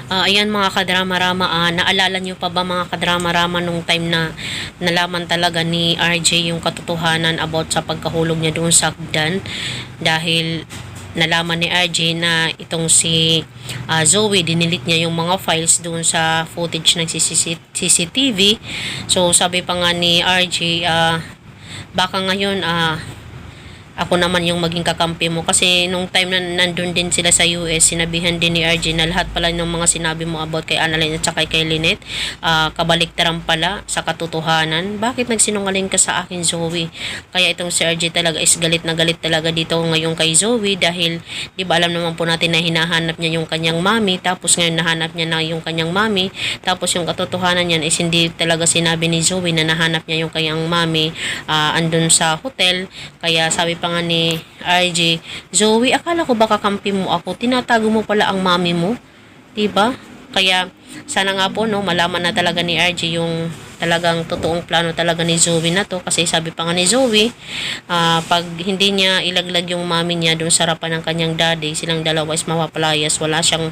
Ayan mga kadrama-rama, naalala nyo pa ba mga kadrama-rama nung time na nalaman talaga ni RJ yung katotohanan about sa pagkahulog niya doon sa hagdan? Dahil nalaman ni RJ na itong si Zoe, dinilit niya yung mga files doon sa footage ng CCTV. So sabi pa nga ni RJ, baka ngayon ako naman yung maging kakampi mo, kasi nung time na nandun din sila sa US, sinabihan din ni RJ na lahat pala ng mga sinabi mo about kay Annalyn at saka kay Lynette, kabaliktaran pala sa katotohanan. Bakit nagsinungaling ka sa akin, Zoe? Kaya itong si RJ talaga is galit na galit talaga dito ngayon kay Zoe, dahil di ba alam naman po natin na hinahanap niya yung kanyang mami, tapos ngayon nahanap niya na yung kanyang mami, tapos yung katotohanan niyan is hindi talaga sinabi ni Zoe na nahanap niya yung kanyang mami andun sa hotel. Kaya sabi pa nga ni RJ, Zoe, akala ko baka kampi mo ako, tinatago mo pala ang mami mo, diba? Kaya sana nga po no, malaman na talaga ni RJ yung talagang totoong plano talaga ni Zoe na to, kasi sabi pa nga ni Zoe, pag hindi niya ilaglag yung mami niya doon sa harapan ng kanyang daddy, silang dalawa is mapapalayas, wala siyang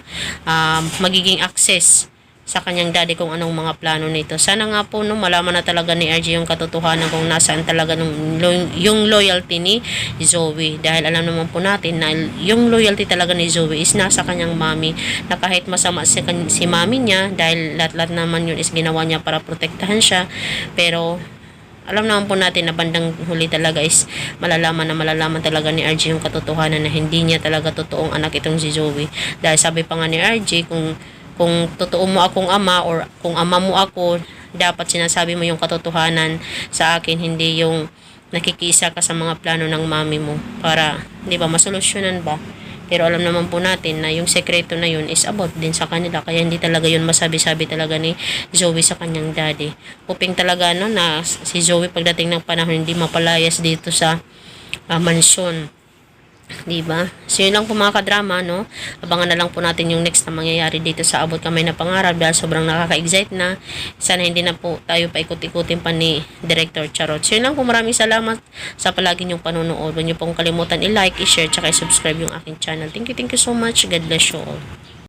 magiging access sa kanyang daddy kung anong mga plano nito. Sana nga po no, malaman na talaga ni RJ yung katotohanan kung nasaan talaga yung loyalty ni Zoe, dahil alam naman po natin na yung loyalty talaga ni Zoe is nasa kanyang mami, na kahit masama si mami niya, dahil lahat-lahat naman yun is ginawa niya para protektahan siya, pero alam naman po natin na bandang huli talaga is malalaman talaga ni RJ yung katotohanan na hindi niya talaga totoong anak itong si Zoe. Dahil sabi pa nga ni RJ, kung totoo mo akong ama, or kung ama mo ako, dapat sinasabi mo yung katotohanan sa akin, hindi yung nakikisa ka sa mga plano ng mami mo para, di ba, masolusyonan ba. Pero alam naman po natin na yung sekreto na yun is about din sa kanila, kaya hindi talaga yun masabi-sabi talaga ni Zoe sa kanyang daddy. Hoping talaga no, na si Zoe pagdating ng panahon hindi mapalayas dito sa mansyon, diba? So yun lang po mga kadrama, no? Abangan na lang po natin yung next na mangyayari dito sa Abot Kamay na Pangarap, dahil sobrang nakaka-excite na. Sana hindi na po tayo paikot-ikutin pa ni Director Charot. So yun lang po, maraming salamat sa palagi niyong panonood. Huwag niyo pong kalimutan i-like, i-share, tsaka i-subscribe yung aking channel. Thank you so much. God bless you all.